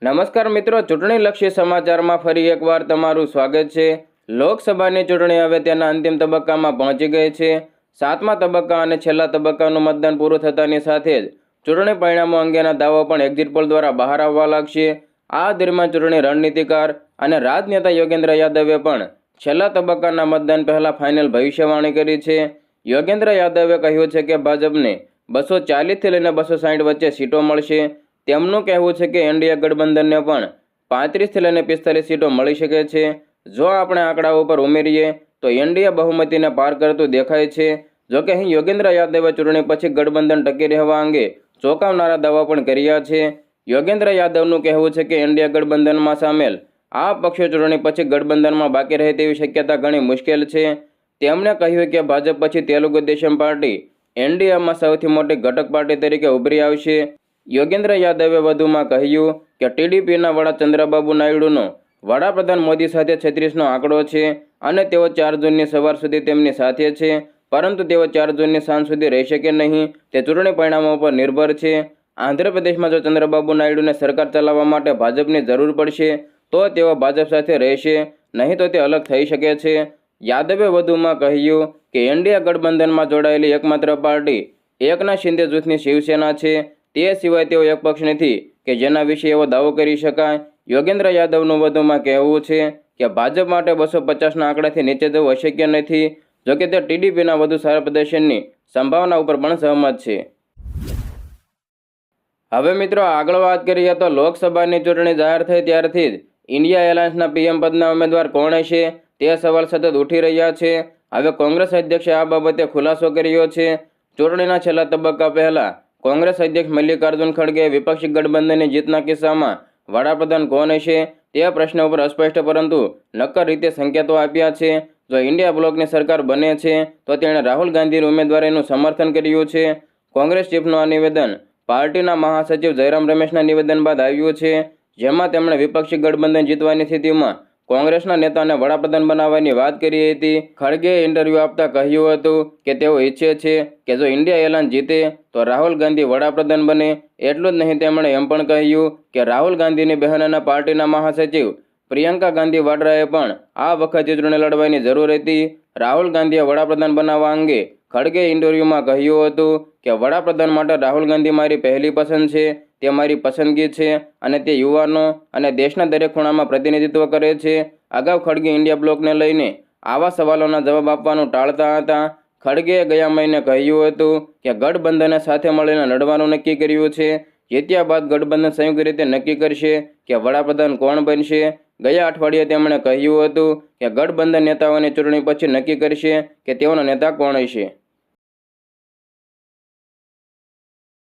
નમસ્કાર મિત્રો, ચૂંટણીલક્ષી સમાચારમાં ફરી એકવાર તમારું સ્વાગત છે। લોકસભાની ચૂંટણી હવે તેના અંતિમ તબક્કામાં પહોંચી ગઈ છે। સાતમા તબક્કા અને છેલ્લા તબક્કાનું મતદાન પૂરું થતાની સાથે જ ચૂંટણી પરિણામો અંગેના દાવો પણ એક્ઝિટ પોલ દ્વારા બહાર આવવા લાગશે। આ દરમિયાન ચૂંટણી રણનીતિકાર અને રાજનેતા યોગેન્દ્ર યાદવે પણ છેલ્લા તબક્કાના મતદાન પહેલા ફાઇનલ ભવિષ્યવાણી કરી છે। યોગેન્દ્ર યાદવે કહ્યું છે કે ભાજપને 240થી લઈને 260 વચ્ચે સીટો મળશે। તેમનું કહેવું છે કે એનડીએ ગઠબંધનને પણ 35થી લઈને 45 સીટો મળી શકે છે। જો આપણે આંકડાઓ પર ઉમેરીએ તો એનડીએ બહુમતીને પાર કરતું દેખાય છે। જોકે અહીં યોગેન્દ્ર યાદવે ચૂંટણી પછી ગઠબંધન ટકી રહેવા અંગે ચોંકાવનારા દાવા પણ કર્યા છે। યોગેન્દ્ર યાદવનું કહેવું છે કે એનડીએ ગઠબંધનમાં સામેલ આ પક્ષો ચૂંટણી પછી ગઠબંધનમાં બાકી રહે તેવી શક્યતા ઘણી મુશ્કેલ છે। તેમણે કહ્યું કે ભાજપ પછી તેલુગુ દેશમ પાર્ટી એનડીએમાં સૌથી મોટી ઘટક પાર્ટી તરીકે ઉભરી આવશે। યોગેન્દ્ર યાદવે વધુમાં કહ્યું કે ટીડીપીના વડા ચંદ્રબાબુ નાયડુનો વડાપ્રધાન મોદી સાથે 36નો આંકડો છે અને તેઓ 4 જૂનની સવાર સુધી તેમની સાથે છે, પરંતુ તેઓ 4 જૂનની સાંજ સુધી રહેશે કે નહીં તે ચૂંટણી પરિણામો પર નિર્ભર છે। આંધ્રપ્રદેશમાં જો ચંદ્રબાબુ નાયડુને સરકાર ચલાવવા માટે ભાજપની જરૂર પડશે તો તેઓ ભાજપ સાથે રહેશે, નહીં તો તે અલગ થઈ શકે છે। યાદવે વધુમાં કહ્યું કે એનડીએ ગઠબંધનમાં જોડાયેલી એકમાત્ર પાર્ટી એકનાથ શિંદે જૂથની શિવસેના છે। તે સિવાય તેઓ એક પક્ષ નથી કે જેના વિશે એવો દાવો કરી શકાય। યોગેન્દ્ર યાદવનું વધુમાં કહેવું છે કે ભાજપ માટે 250ના આંકડાથી નીચે જવું અશક્ય નથી। જોકે તે ટીડીપીના વધુ સારા પ્રદર્શનની સંભાવના ઉપર પણ સહમત છે। હવે મિત્રો આગળ વાત કરીએ તો લોકસભાની ચૂંટણી જાહેર થઈ ત્યારથી જ ઇન્ડિયા એલાયન્સના પીએમ પદના ઉમેદવાર કોણ હશે તે સવાલ સતત ઉઠી રહ્યા છે। હવે કોંગ્રેસ અધ્યક્ષે આ બાબતે ખુલાસો કર્યો છે। ચૂંટણીના છેલ્લા તબક્કા પહેલા કોંગ્રેસ અધ્યક્ષ મલ્લિકાર્જુન ખડગેએ વિપક્ષી ગઠબંધનની જીતના કિસ્સામાં વડાપ્રધાન કોણ હશે તે પ્રશ્ન ઉપર અસ્પષ્ટ પરંતુ નક્કર રીતે સંકેતો આપ્યા છે। જો ઇન્ડિયા બ્લોકની સરકાર બને છે તો તેણે રાહુલ ગાંધીની ઉમેદવારીનું સમર્થન કર્યું છે। કોંગ્રેસ ચીફનું આ નિવેદન પાર્ટીના મહાસચિવ જયરામ રમેશના નિવેદન બાદ આવ્યું છે, જેમાં તેમણે વિપક્ષી ગઠબંધન જીતવાની સ્થિતિમાં કોંગ્રેસના નેતાને વડાપ્રધાન બનાવવાની વાત કરી હતી। ખડગેએ ઇન્ટરવ્યૂ આપતા કહ્યું હતું કે તેઓ ઈચ્છે છે કે જો ઇન્ડિયા એલાયન્સ જીતે તો રાહુલ ગાંધી વડાપ્રધાન બને। એટલું જ નહીં, તેમણે એમ પણ કહ્યું કે રાહુલ ગાંધીની બહેન અને પાર્ટીના મહાસચિવ પ્રિયંકા ગાંધી વાડ્રાએ પણ આ વખતે ચૂંટણી લડવાની જરૂર હતી। રાહુલ ગાંધીએ વડાપ્રધાન બનાવવા અંગે ખડગેએ ઇન્ટરવ્યૂમાં કહ્યું હતું કે વડાપ્રધાન માટે રાહુલ ગાંધી મારી પહેલી પસંદ છે, તે મારી પસંદગી છે અને તે યુવાનો અને દેશના દરેક ખૂણામાં પ્રતિનિધિત્વ કરે છે। અગાઉ ખડગે ઇન્ડિયા બ્લોકને લઈને આવા સવાલોના જવાબ આપવાનું ટાળતા હતા। ખડગેએ ગયા મહિને કહ્યું હતું કે ગઠબંધને સાથે મળીને લડવાનું નક્કી કર્યું છે। જીત્યા બાદ ગઠબંધન સંયુક્ત રીતે નક્કી કરશે કે વડાપ્રધાન કોણ બનશે। ગયા અઠવાડિયે તેમણે કહ્યું હતું કે ગઠબંધન નેતાઓની ચૂંટણી પછી નક્કી કરશે કે તેઓનો નેતા કોણ હશે।